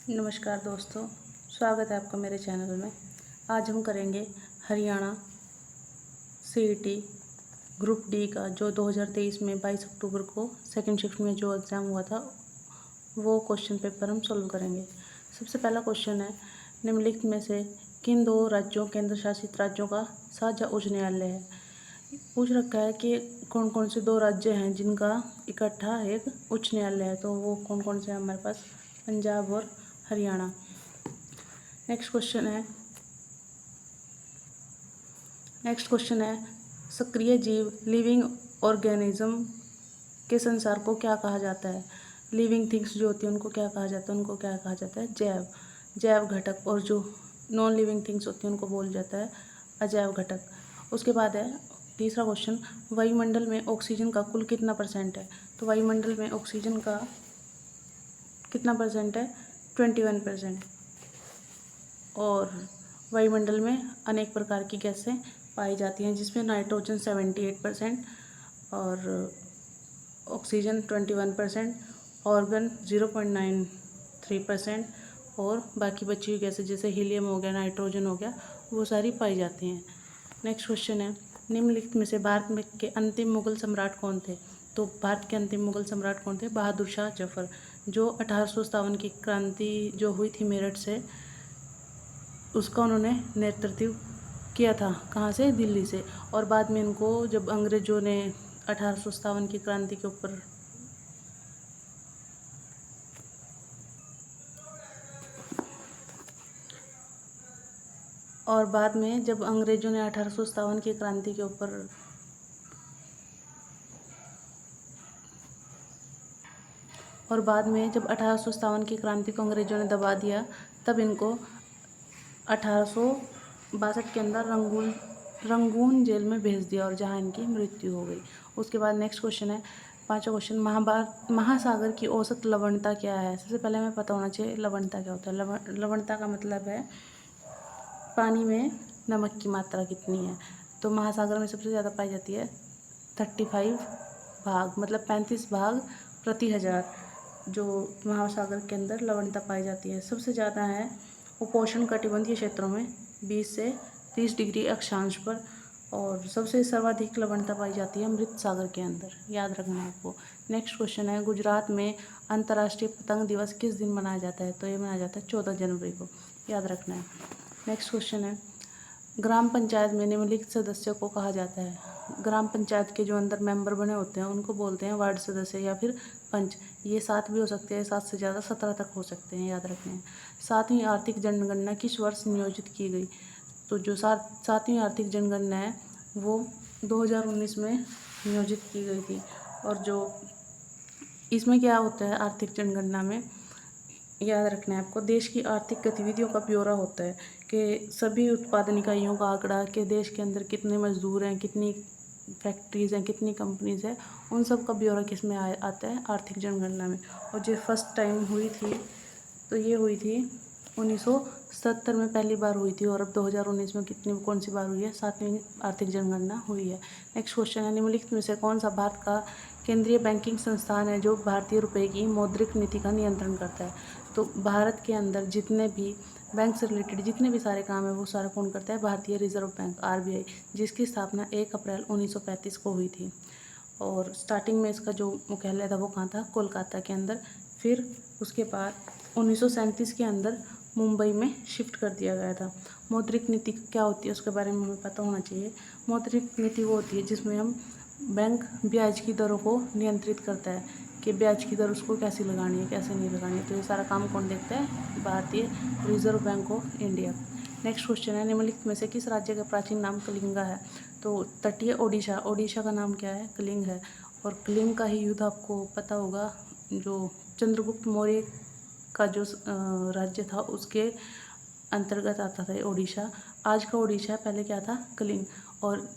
नमस्कार दोस्तों, स्वागत है आपका मेरे चैनल में। आज हम करेंगे हरियाणा सीईटी ग्रुप डी का जो 2023 में 22 अक्टूबर को सेकंड शिफ्ट में जो एग्ज़ाम हुआ था वो क्वेश्चन पेपर हम सॉल्व करेंगे। सबसे पहला क्वेश्चन है, निम्नलिखित में से किन दो राज्यों केंद्र शासित राज्यों का साझा उच्च न्यायालय है। पूछ रखा है कि कौन कौन से दो राज्य हैं जिनका इकट्ठा एक उच्च न्यायालय है, तो वो कौन कौन से हैं हमारे पास, पंजाब और हरियाणा। नेक्स्ट क्वेश्चन है सक्रिय जीव लिविंग ऑर्गेनिज्म के संसार को क्या कहा जाता है। लिविंग थिंग्स जो होती है उनको क्या कहा जाता है, उनको क्या कहा जाता है, जैव घटक। और जो नॉन लिविंग थिंग्स होती हैं उनको बोल जाता है अजैव घटक। उसके बाद है तीसरा क्वेश्चन, वायुमंडल में ऑक्सीजन का कुल कितना परसेंट है। तो वायुमंडल में ऑक्सीजन का कितना परसेंट है, 21%। और वायुमंडल में अनेक प्रकार की गैसें पाई जाती हैं जिसमें नाइट्रोजन 78% और ऑक्सीजन 21%, ऑर्गन 0.93% और बाकी बची हुई गैसें जैसे हीलियम हो गया, नाइट्रोजन हो गया, वो सारी पाई जाती हैं। नेक्स्ट क्वेश्चन है, निम्नलिखित में से भारत में के अंतिम मुगल सम्राट कौन थे। तो भारत के अंतिम मुगल सम्राट कौन थे, बहादुर शाह जफर, जो 1857 की क्रांति जो हुई थी मेरठ से, उसका उन्होंने नेतृत्व किया था। कहाँ से, दिल्ली से। और बाद में इनको जब अंग्रेजों ने 1857 की क्रांति के ऊपर और बाद में जब अंग्रेजों ने 1857 की क्रांति के ऊपर और बाद में जब 1857 की क्रांति को अंग्रेजों ने दबा दिया, तब इनको 1862 के अंदर रंगून जेल में भेज दिया और जहां इनकी मृत्यु हो गई। उसके बाद नेक्स्ट क्वेश्चन है, पांचवा क्वेश्चन, महासागर की औसत लवणता क्या है। सबसे पहले हमें पता होना चाहिए लवणता क्या होता है। लवणता का मतलब है पानी में नमक की मात्रा कितनी है। तो महासागर में सबसे ज़्यादा पाई जाती है 35 भाग, मतलब 35 भाग प्रति हज़ार जो महासागर के अंदर लवणता पाई जाती है। सबसे ज़्यादा है उपोष्ण कटिबंधीय क्षेत्रों में 20 से 30 डिग्री अक्षांश पर, और सबसे सर्वाधिक लवणता पाई जाती है मृत सागर के अंदर, याद रखना है आपको। नेक्स्ट क्वेश्चन है, गुजरात में अंतर्राष्ट्रीय पतंग दिवस किस दिन मनाया जाता है। तो ये मनाया जाता है 14 जनवरी को, याद रखना है। नेक्स्ट क्वेश्चन है, ग्राम पंचायत में निम्नलिखित सदस्यों को कहा जाता है। ग्राम पंचायत के जो अंदर मेंबर बने होते हैं उनको बोलते हैं वार्ड सदस्य या फिर पंच। ये 7 भी हो सकते हैं, 7 से ज़्यादा 17 तक हो सकते हैं, याद रखना है। सातवीं आर्थिक जनगणना किस वर्ष नियोजित की गई। तो जो सातवीं आर्थिक जनगणना है वो 2019 में नियोजित की गई थी। और जो इसमें क्या होता है, आर्थिक जनगणना में याद रखना है आपको, देश की आर्थिक गतिविधियों का ब्यौरा होता है कि सभी उत्पादन इकाइयों का आंकड़ा, कि देश के अंदर कितने मजदूर हैं, कितनी फैक्ट्रीज़ हैं, कितनी कंपनीज़ हैं, उन सब का ब्यौरा किस में आता है, आर्थिक जनगणना में। और जो फर्स्ट टाइम हुई थी तो ये हुई थी 1970 में पहली बार हुई थी, और अब 2019 में कौन सी बार हुई है, 7वीं आर्थिक जनगणना हुई है। नेक्स्ट क्वेश्चन है, निम्नलिखित में से कौन सा भारत का केंद्रीय बैंकिंग संस्थान है जो भारतीय रुपये की मौद्रिक नीति का नियंत्रण करता है। तो भारत के अंदर जितने भी बैंक से रिलेटेड जितने भी सारे काम है वो सारा कौन करता है, भारतीय रिजर्व बैंक RBI, जिसकी स्थापना 1 अप्रैल 1935 को हुई थी। और स्टार्टिंग में इसका जो मुख्यालय था वो कहाँ था, कोलकाता के अंदर। फिर उसके बाद 1937 के अंदर मुंबई में शिफ्ट कर दिया गया था। मौद्रिक नीति क्या होती है उसके बारे में हमें पता होना चाहिए। मौद्रिक नीति वो होती है जिसमें हम बैंक ब्याज की दरों को नियंत्रित करता है कि ब्याज की दर उसको कैसे लगानी है, कैसे नहीं लगानी है। तो ये सारा काम कौन देखता है, भारतीय reserve bank of India. Next question है, निम्नलिखित में से किस राज्य का प्राचीन नाम कलिंगा है। तो तटीय ओडिशा का नाम क्या है, कलिंग है। और कलिंग का ही युद्ध आपको पता होगा, जो चंद्रगुप्त मौर्य का जो राज्य था उसके अंतर्गत आता था ओडिशा। आज का ओडिशा, पहले क्या था, कलिंग। और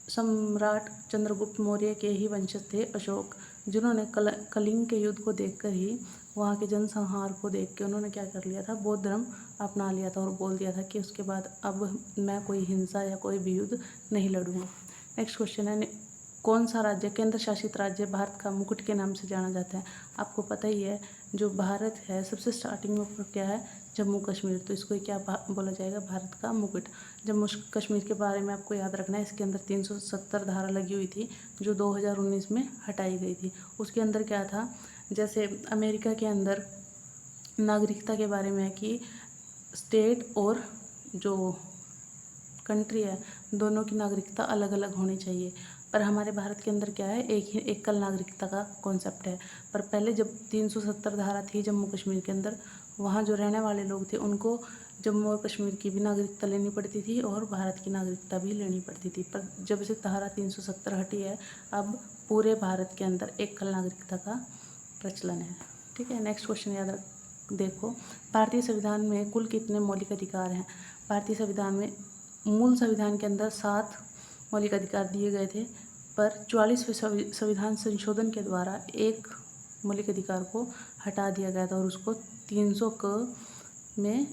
सम्राट चंद्रगुप्त मौर्य के ही वंशज थे अशोक, जिन्होंने कलिंग के युद्ध को देखकर ही, वहाँ के जनसंहार को देख के उन्होंने क्या कर लिया था, बौद्ध धर्म अपना लिया था और बोल दिया था कि उसके बाद अब मैं कोई हिंसा या कोई भी युद्ध नहीं लड़ूंगा। नेक्स्ट क्वेश्चन है, कौन सा राज्य, केंद्र शासित राज्य भारत का मुकुट के नाम से जाना जाता है। आपको पता ही है जो भारत है सबसे स्टार्टिंग में क्या है, जम्मू कश्मीर, तो इसको क्या बोला जाएगा, भारत का मुकुट। जम्मू कश्मीर के बारे में आपको याद रखना है, इसके अंदर 370 धारा लगी हुई थी जो 2019 में हटाई गई थी। उसके अंदर क्या था, जैसे अमेरिका के अंदर नागरिकता के बारे में है कि स्टेट और जो कंट्री है दोनों की नागरिकता अलग अलग होनी चाहिए, पर हमारे भारत के अंदर क्या है, एक ही एकल नागरिकता का कॉन्सेप्ट है। पर पहले जब 370 धारा थी जम्मू कश्मीर के अंदर, वहाँ जो रहने वाले लोग थे उनको जम्मू और कश्मीर की भी नागरिकता लेनी पड़ती थी और भारत की नागरिकता भी लेनी पड़ती थी। पर जब से धारा 370 हटी है, अब पूरे भारत के अंदर एकल नागरिकता का प्रचलन है। ठीक है, नेक्स्ट क्वेश्चन याद रख देखो, भारतीय संविधान में कुल कितने मौलिक अधिकार हैं? भारतीय संविधान में मूल संविधान के अंदर 7 मौलिक अधिकार दिए गए थे, पर 44वें संविधान संशोधन के द्वारा एक मौलिक अधिकार को हटा दिया गया था और उसको 300 क में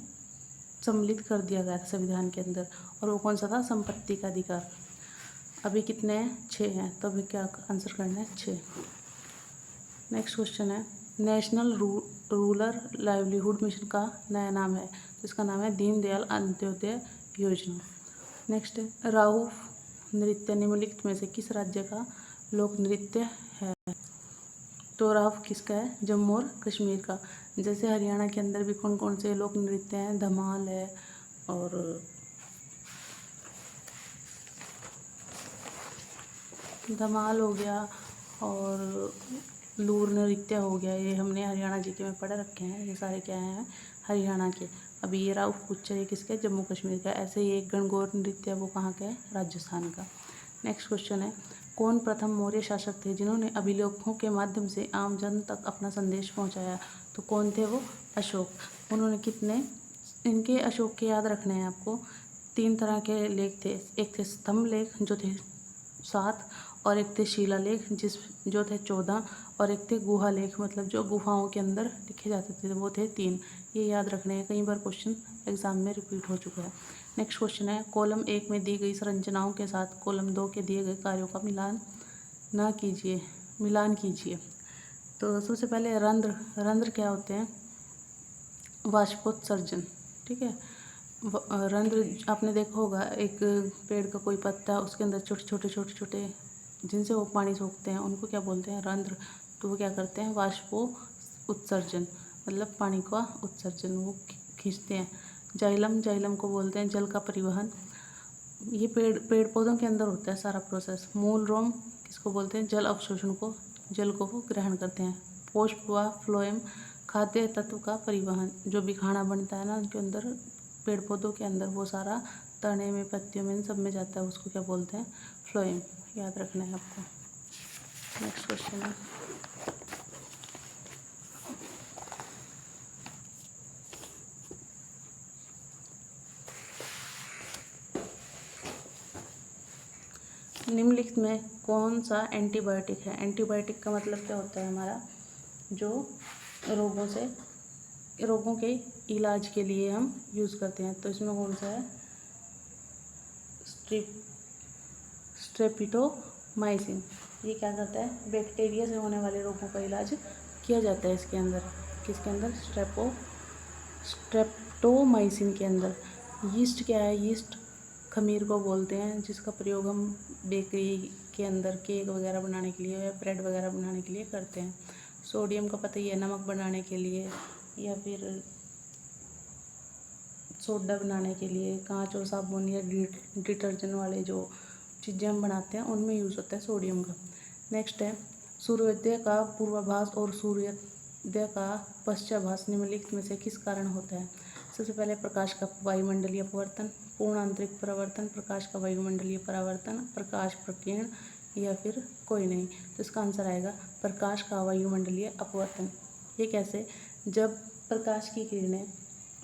सम्मिलित कर दिया गया था संविधान के अंदर, और वो कौन सा था, संपत्ति का अधिकार। अभी कितने हैं, 6 हैं, तो अभी क्या आंसर करना है, 6। नेक्स्ट क्वेश्चन है, नेशनल रूरल लाइवलीहुड मिशन का नया नाम है, तो इसका नाम है दीनदयाल अंत्योदय योजना। नेक्स्ट है, राउफ नृत्य निम्नलिखित में से किस राज्य का लोक नृत्य है? तो राउफ किसका है, जम्मू और कश्मीर का। जैसे हरियाणा के अंदर भी कौन कौन से लोक नृत्य हैं, धमाल है और धमाल हो गया और लूर नृत्य हो गया, ये हमने हरियाणा जीके में पढ़ रखे हैं। ये सारे क्या हैं, हरियाणा के। अभी ये राउफ पूछा है किसका, जम्मू कश्मीर का। ऐसे ही एक गणगौर नृत्य वो कहाँ का है, राजस्थान का। नेक्स्ट क्वेश्चन है, कौन प्रथम मौर्य शासक थे जिन्होंने अभिलेखों के माध्यम से आम जन तक अपना संदेश पहुँचाया? तो कौन थे वो, अशोक। उन्होंने कितने, इनके अशोक के याद रखने हैं आपको, 3 तरह के लेख थे। एक थे स्तंभ लेख जो थे 7, और एक थे शिलालेख जो थे 14, और एक थे गुहा लेख मतलब जो गुफाओं के अंदर लिखे जाते थे वो थे 3। ये याद रखने हैं, कई बार क्वेश्चन एग्जाम में रिपीट हो चुका है। नेक्स्ट क्वेश्चन है, कॉलम 1 में दी गई संरचनाओं के साथ कॉलम 2 के दिए गए कार्यों का मिलान कीजिए। तो सबसे पहले रंध्र क्या होते हैं, वाष्पोत्सर्जन। ठीक है, रंध्र आपने देखा होगा, एक पेड़ का कोई पत्ता, उसके अंदर छोटे छोटे जिनसे वो पानी सोखते हैं उनको क्या बोलते हैं, रंध्र। तो वो क्या करते हैं, वाष्पो उत्सर्जन मतलब पानी का उत्सर्जन वो खींचते हैं। जाइलम को बोलते हैं जल का परिवहन। ये पेड़ पौधों के अंदर होता है सारा प्रोसेस। मूल रोम किसको बोलते हैं, जल अवशोषण को, जल को वो ग्रहण करते हैं। पोस्ट व फ्लोएम खाद्य तत्व का परिवहन, जो भी खाना बनता है ना उनके अंदर, पेड़ पौधों के अंदर वो सारा तने में, पत्तियों में, सब में जाता है, उसको क्या बोलते हैं, फ्लोएम। याद रखना है आपको। नेक्स्ट क्वेश्चन है, निम्नलिखित में कौन सा एंटीबायोटिक है? एंटीबायोटिक का मतलब क्या होता है हमारा, जो रोगों के इलाज के लिए हम यूज़ करते हैं। तो इसमें कौन सा है, स्ट्रेप्टोमाइसिन। ये क्या करता है, बैक्टीरिया से होने वाले रोगों का इलाज किया जाता है इसके अंदर। किसके अंदर, स्ट्रेप्टोमाइसिन के अंदर। यीस्ट क्या है, यीस्ट खमीर को बोलते हैं, जिसका प्रयोग हम बेकरी के अंदर केक वगैरह बनाने के लिए या ब्रेड वगैरह बनाने के लिए करते हैं। सोडियम का पता ही है, नमक बनाने के लिए या फिर सोडा बनाने के लिए, कांच और साबुन या डिटर्जेंट वाले जो चीज़ें हम बनाते हैं उनमें यूज़ होता है सोडियम का। नेक्स्ट है, सूर्योदय का पूर्वाभास और सूर्योदय का पश्चाभास निम्नलिखित में से किस कारण होता है? सबसे पहले प्रकाश का वायुमंडलीय अपवर्तन, पूर्ण आंतरिक परावर्तन, प्रकाश का वायुमंडलीय परावर्तन, प्रकाश प्रकीर्ण, या फिर कोई नहीं। तो इसका आंसर आएगा प्रकाश का वायुमंडलीय अपवर्तन। ये कैसे, जब प्रकाश की किरणें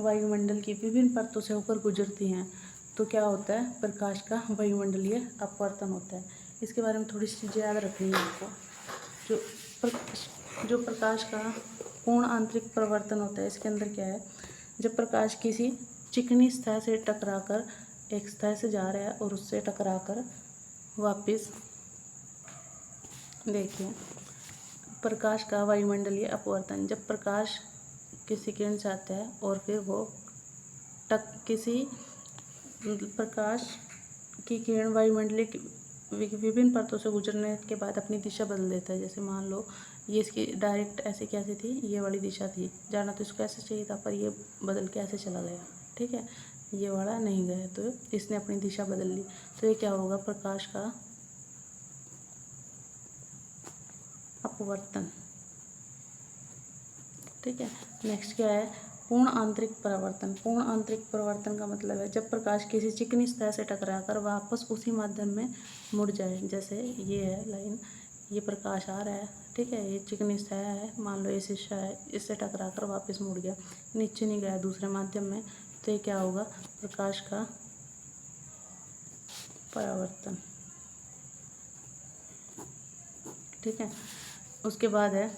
वायुमंडल की विभिन्न परतों से होकर गुजरती हैं तो क्या होता है, प्रकाश का वायुमंडलीय अपवर्तन होता है। इसके बारे में थोड़ी सी चीज़ें याद रखनी है आपको। जो प्रकाश का पूर्ण आंतरिक परावर्तन होता है, इसके अंदर क्या है, जब प्रकाश किसी चिकनी सतह से टकराकर एक सतह से जा रहा है और उससे टकराकर वापस, देखिए प्रकाश का वायुमंडलीय अपवर्तन, जब प्रकाश किसी किरण से आता है और फिर वो किसी प्रकाश की किरण वायुमंडलीय विभिन्न परतों से गुजरने के बाद अपनी दिशा बदल देता है। जैसे मान लो ये इसकी डायरेक्ट ऐसे कैसे थी, ये वाली दिशा थी, जाना तो इसको ऐसे चाहिए था, पर ये बदल के ऐसे चला गया, ठीक है, ये वाला नहीं गया, तो इसने अपनी दिशा बदल ली। तो ये क्या होगा, प्रकाश का अपवर्तन, ठीक है। नेक्स्ट क्या है, पूर्ण आंतरिक परावर्तन। पूर्ण आंतरिक परावर्तन का मतलब है जब प्रकाश किसी चिकनी सतह से टकराकर वापस उसी माध्यम में मुड़ जाए। जैसे ये है लाइन, ये प्रकाश आ रहा है, ठीक है, ये चिकनी सतह है, मान लो ये शीशा है, इससे टकराकर वापस मुड़ गया, नीचे नहीं गया दूसरे माध्यम में, तो ये क्या होगा, प्रकाश का परावर्तन, ठीक है। उसके बाद है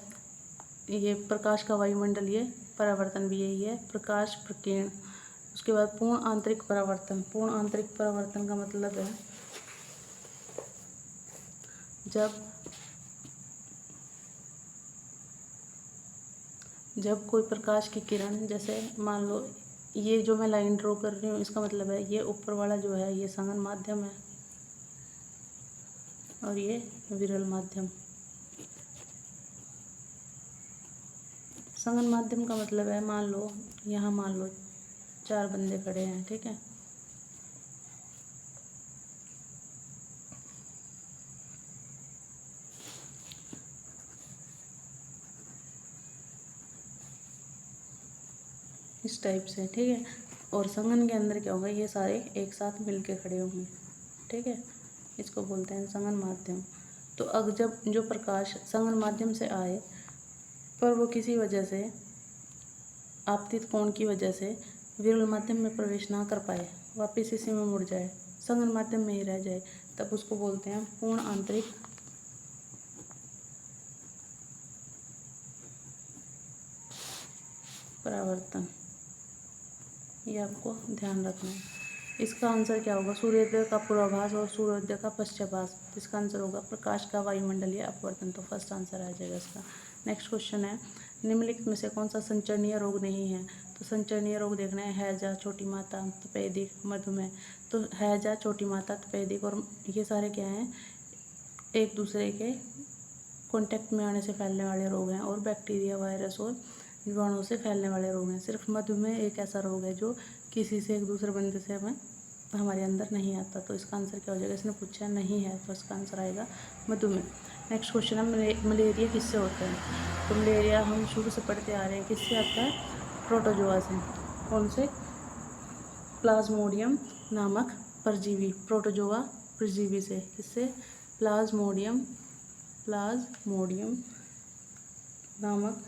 ये प्रकाश का वायुमंडलीय परावर्तन भी यही है, प्रकाश प्रकीर्ण। उसके बाद पूर्ण आंतरिक परावर्तन। पूर्ण आंतरिक परावर्तन का मतलब है जब कोई प्रकाश की किरण, जैसे मान लो ये जो मैं लाइन ड्रॉ कर रही हूँ, इसका मतलब है ये ऊपर वाला जो है ये संघन माध्यम है और ये विरल माध्यम। संघन माध्यम का मतलब है, मान लो यहाँ मान लो 4 बंदे खड़े हैं, ठीक है, इस टाइप से, ठीक है, और संघन के अंदर क्या होगा, ये सारे एक साथ मिलके खड़े होंगे, ठीक है, इसको बोलते हैं संघन माध्यम। तो अब जब जो प्रकाश संघन माध्यम से आए पर वो किसी वजह से आपतित कोण की वजह से विरल माध्यम में प्रवेश ना कर पाए, वापस इसी में मुड़ जाए, संघन माध्यम में ही रह जाए, तब उसको बोलते हैं पूर्ण आंतरिक परावर्तन। ये आपको ध्यान रखना है। इसका आंसर क्या होगा, सूर्योदय का पूर्वाभास और सूर्योदय का पश्चाभास। इसका आंसर होगा प्रकाश का वायुमंडलीय अपवर्तन, तो फर्स्ट आंसर आ जाएगा इसका। नेक्स्ट क्वेश्चन है, निम्नलिखित में से कौन सा संचरणीय रोग नहीं है। तो संचरणीय रोग देखना है, हैजा, छोटी माता, तपेदिक, मधुमेह। तो हैजा, छोटी माता, तपेदिक और ये सारे क्या हैं, एक दूसरे के कॉन्टैक्ट में आने से फैलने वाले रोग हैं और बैक्टीरिया, वायरस और जीवाणुओं से फैलने वाले रोग हैं। सिर्फ मधुमेह एक ऐसा रोग है जो किसी से एक दूसरे बंदे से हमारे अंदर नहीं आता। तो इसका आंसर क्या हो जाएगा, इसने पूछा नहीं है, तो इसका आंसर आएगा मधुमेह। नेक्स्ट क्वेश्चन है, मलेरिया किससे होता है। तो मलेरिया हम शुरू से पढ़ते आ रहे हैं, किससे आता है, प्रोटोजोआ से। कौन से, प्लाज्मोडियम नामक परजीवी, प्रोटोजोआ परजीवी से, किससे, प्लाज्मोडियम नामक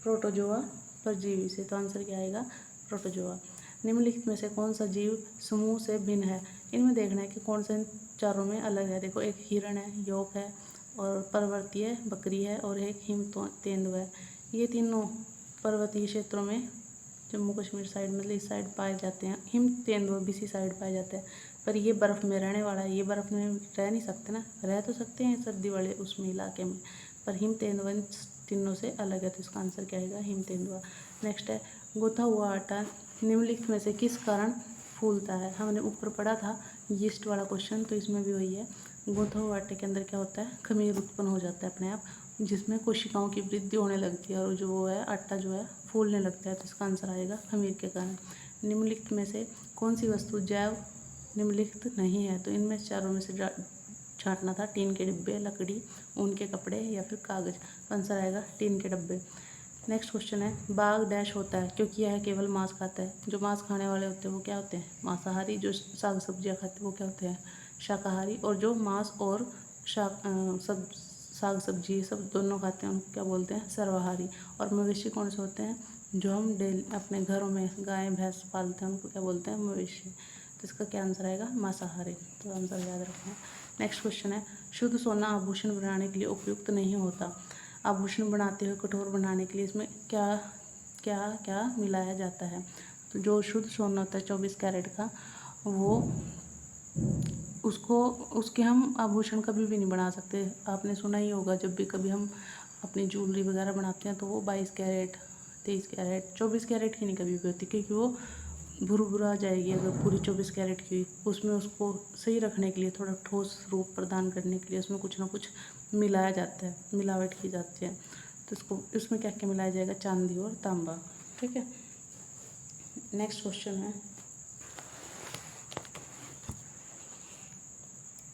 प्रोटोजोआ परजीवी से। तो आंसर क्या आएगा, प्रोटोजोआ। निम्नलिखित में से कौन सा जीव समूह से भिन्न है। इनमें देखना है कि कौन से चारों में अलग है। देखो, एक हिरण है, योक है और पर्वतीय बकरी है और एक हिम तेंदुआ है। ये तीनों पर्वतीय क्षेत्रों में, जम्मू कश्मीर साइड मतलब इस साइड पाए जाते हैं। हिम तेंदुआ भी इसी साइड पाए जाते हैं, पर ये बर्फ़ में रहने वाला है, ये बर्फ़ में रह नहीं सकते ना, रह तो सकते हैं सर्दी वाले उसमें इलाके में, पर हिम तेंदुआ तीनों से अलग है। तो इसका आंसर क्या आएगा, हिम तेंदुआ। नेक्स्ट है, गूंथा हुआ आटा निम्नलिखित में से किस कारण फूलता है। हमने ऊपर पढ़ा था यीस्ट वाला क्वेश्चन, तो इसमें भी वही है। गूंथा हुआ आटे के अंदर क्या होता है, खमीर उत्पन्न हो जाता है अपने आप, जिसमें कोशिकाओं की वृद्धि होने लगती है और जो वो है आटा जो है फूलने लगता है। तो इसका आंसर आएगा खमीर के कारण। निम्नलिखित में से कौन सी वस्तु जैव निम्नलिखित नहीं है। तो इनमें चारों में से छांटना था, टीन के डिब्बे, लकड़ी, ऊन के कपड़े या फिर कागज। आंसर आएगा टीन के डब्बे। नेक्स्ट क्वेश्चन है, बाघ डैश होता है क्योंकि यह केवल मांस खाता है। जो मांस खाने वाले होते हैं वो क्या होते हैं, मांसाहारी। जो साग सब्जियां खाते हैं वो क्या होते हैं, शाकाहारी। और जो मांस और साग सब्जी सब दोनों खाते हैं उनको क्या बोलते हैं, सर्वाहारी। और मवेशी कौन से होते हैं, जो हम डेली अपने घरों में गाय भैंस पालते हैं उनको क्या बोलते हैं, मवेशी। तो इसका क्या आंसर आएगा, मांसाहारी। तो आंसर याद रखना। नेक्स्ट क्वेश्चन है, शुद्ध सोना आभूषण बनाने के लिए उपयुक्त नहीं होता। आभूषण बनाते हुए कठोर बनाने के लिए इसमें क्या क्या क्या मिलाया जाता है। तो जो शुद्ध सोना होता है 24 कैरेट का, वो उसके हम आभूषण कभी भी नहीं बना सकते। आपने सुना ही होगा, जब भी कभी हम अपनी ज्वेलरी वगैरह बनाते हैं तो वो 22 कैरेट, 23 कैरेट, 24 कैरेट की नहीं कभी भी होती, क्योंकि वो भुरभुरा जाएगी अगर पूरी 24 कैरेट की। उसमें उसको सही रखने के लिए, थोड़ा ठोस रूप प्रदान करने के लिए उसमें कुछ ना कुछ मिलाया जाता है, मिलावट की जाती है। तो इसमें क्या क्या मिलाया जाएगा? चांदी और तांबा। ठीक है, नेक्स्ट क्वेश्चन है,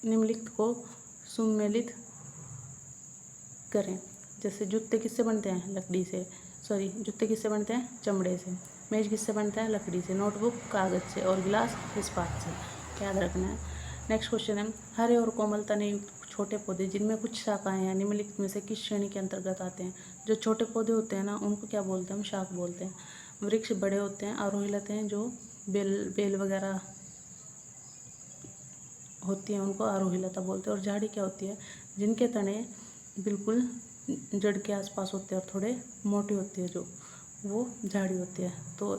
निम्नलिखित को सुमेलित करें। जैसे जूते किससे बनते हैं? लकड़ी से। सॉरी, जूते किससे बनते हैं? चमड़े से। मेज किससे बनता है? लकड़ी से। नोटबुक कागज़ से, और गिलास इस्पात से। याद रखना है। नेक्स्ट क्वेश्चन है, हरे और कोमल तने युक्त छोटे पौधे जिनमें कुछ शाखाएं हैं निम्नलिखित में से किस श्रेणी के अंतर्गत आते हैं? जो छोटे पौधे होते हैं ना, उनको क्या बोलते हैं? हम शाख बोलते हैं। वृक्ष बड़े होते हैं, आरोही लतें हैं, जो बेल वगैरह होती हैं उनको आरोही लता बोलते हैं। और झाड़ी क्या होती है? जिनके तने बिल्कुल जड़ के आसपास होते हैं और थोड़े मोटे होते हैं, जो वो झाड़ी होती है। तो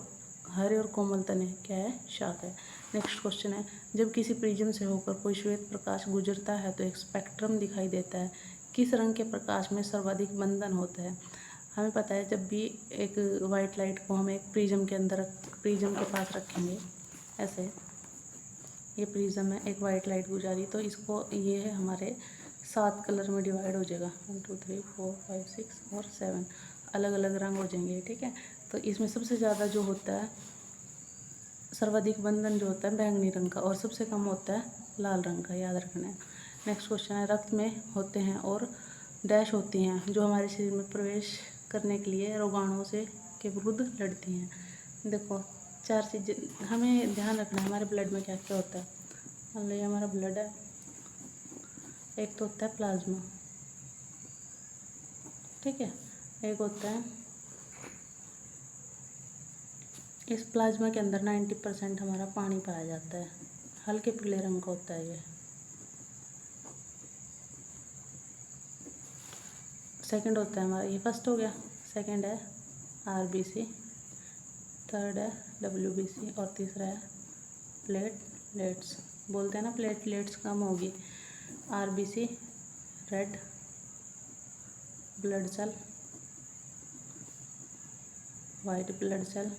हरे और कोमल तने क्या है? शाख है। नेक्स्ट क्वेश्चन है, जब किसी प्रिज्म से होकर कोई श्वेत प्रकाश गुजरता है तो एक स्पेक्ट्रम दिखाई देता है। किस रंग के प्रकाश में सर्वाधिक बंधन होता है? हमें पता है, जब भी एक वाइट लाइट को हम एक प्रिज्म के अंदर, प्रिज्म के पास रखेंगे, ऐसे ये प्रिज्म है, एक वाइट लाइट गुजारी, तो इसको, ये है हमारे 7 कलर में डिवाइड हो जाएगा। 1 2 3 4 5 6 और 7 अलग अलग रंग हो जाएंगे। ठीक है, तो इसमें सबसे ज़्यादा जो होता है, सर्वाधिक बंधन जो होता है बैंगनी रंग का, और सबसे कम होता है लाल रंग का। याद रखना है। नेक्स्ट क्वेश्चन है, रक्त में होते हैं और डैश होती हैं जो हमारे शरीर में प्रवेश करने के लिए रोगाणुओं से के विरुद्ध लड़ती हैं। देखो, 4 चीज़ें हमें ध्यान रखना है, हमारे ब्लड में क्या क्या होता है। मान लो ये हमारा ब्लड है, एक तो होता है प्लाज्मा, ठीक है, एक होता है, इस प्लाज्मा के अंदर 90% हमारा पानी पाया जाता है, हल्के पीले रंग का होता है ये। सेकंड होता है हमारा, ये फर्स्ट हो गया, सेकंड है आरबीसी, थर्ड है डब्ल्यूबीसी, और तीसरा है प्लेटलेट्स। बोलते हैं ना प्लेटलेट्स कम होगी। RBC red blood cell, white blood cell,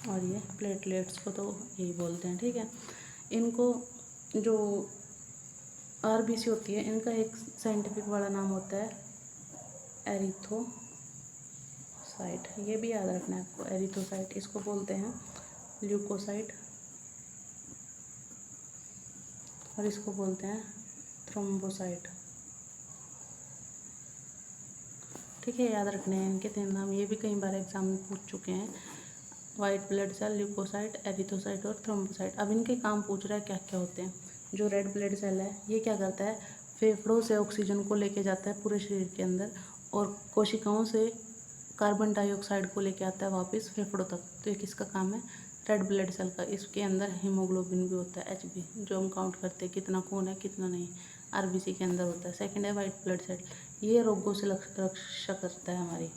और ये प्लेटलेट्स को तो यही बोलते हैं। ठीक है, इनको जो आरबीसी होती है, इनका एक साइंटिफिक वाला नाम होता है एरिथ्रोसाइट। ये भी याद रखना है आपको, एरिथ्रोसाइट। इसको बोलते हैं ल्यूकोसाइट, और इसको बोलते हैं थ्रोम्बोसाइट। ठीक है, याद रखने हैं इनके 3 नाम। ये भी कई बार एग्जाम में पूछ चुके हैं, white blood cell, leukocyte, erythrocyte और थ्रोम्बोसाइट। अब इनके काम पूछ रहा है क्या क्या होते हैं। जो रेड ब्लड सेल है, ये क्या करता है? फेफड़ों से ऑक्सीजन को लेके जाता है पूरे शरीर के अंदर, और कोशिकाओं से कार्बन डाइऑक्साइड को लेके आता है वापस फेफड़ों तक। तो ये किसका काम है? रेड ब्लड सेल का। इसके अंदर हीमोग्लोबिन भी होता है, एचबी, जो हम काउंट करते हैं कितना खून है कितना नहीं, आरबीसी के अंदर होता है। सेकंड है वाइट ब्लड सेल, ये रोगों से रक्षा करता है हमारी।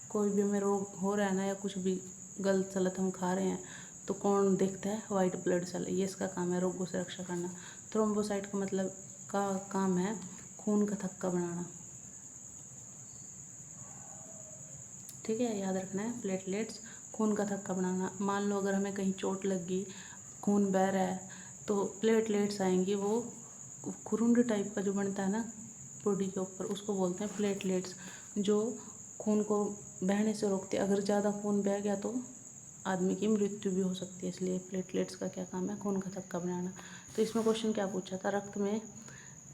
कोई भी हमें रोग हो रहा है ना, या कुछ भी गलत सलत हम खा रहे हैं, तो कौन देखता है? White blood cell. ये इसका काम है रोगों से रक्षा करना। थ्रोम्बोसाइट का मतलब का काम है खून का थक्का बनाना। ठीक है, याद रखना है, प्लेटलेट्स खून का थक्का बनाना। मान लो अगर हमें कहीं चोट लग गई, खून बह रहा है, तो प्लेटलेट्स आएंगी, वो खुरुंड टाइप का जो बनता है ना बॉडी के ऊपर, उसको बोलते हैं प्लेटलेट्स, जो खून को बहने से रोकते हैं। अगर ज़्यादा खून बह गया तो आदमी की मृत्यु भी हो सकती है। इसलिए प्लेटलेट्स का क्या काम है? खून का थक्का बनाना। तो इसमें क्वेश्चन क्या पूछा था? रक्त में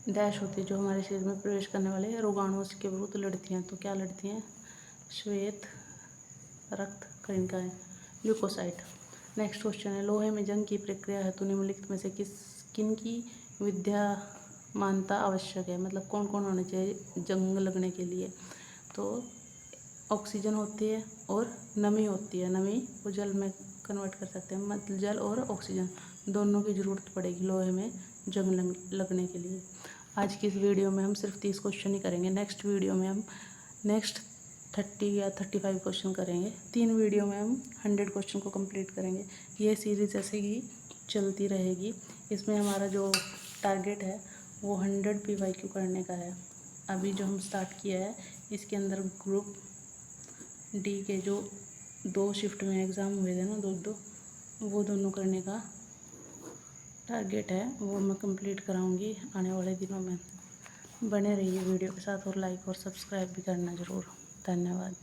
डैश होती है जो हमारे शरीर में प्रवेश करने वाले रोगाणुओं के विरुद्ध लड़ती हैं। तो क्या लड़ती हैं? श्वेत रक्त कणिकाएं, ल्यूकोसाइट। नेक्स्ट क्वेश्चन है, लोहे में जंग की प्रक्रिया है तो निम्नलिखित में से किन की विद्यमानता आवश्यक है? मतलब कौन कौन होने चाहिए जंग लगने के लिए? तो ऑक्सीजन होती है और नमी होती है। नमी को जल में कन्वर्ट कर सकते हैं, मतलब जल और ऑक्सीजन दोनों की ज़रूरत पड़ेगी लोहे में जंग लगने के लिए। आज की इस वीडियो में हम सिर्फ 30 क्वेश्चन ही करेंगे। नेक्स्ट वीडियो में हम नेक्स्ट 30 या 35 क्वेश्चन करेंगे। 3 वीडियो में हम 100 क्वेश्चन को कंप्लीट करेंगे। ये सीरीज़ ऐसे ही चलती रहेगी। इसमें हमारा जो टारगेट है वो 100 PYQ करने का है। अभी जो हम स्टार्ट किया है इसके अंदर ग्रुप डी के जो 2 शिफ्ट में एग्ज़ाम हुए थे ना, दो वो दोनों करने का टारगेट है, वो मैं कंप्लीट कराऊंगी आने वाले दिनों में। बने रहिए वीडियो के साथ और लाइक और सब्सक्राइब भी करना ज़रूर। धन्यवाद।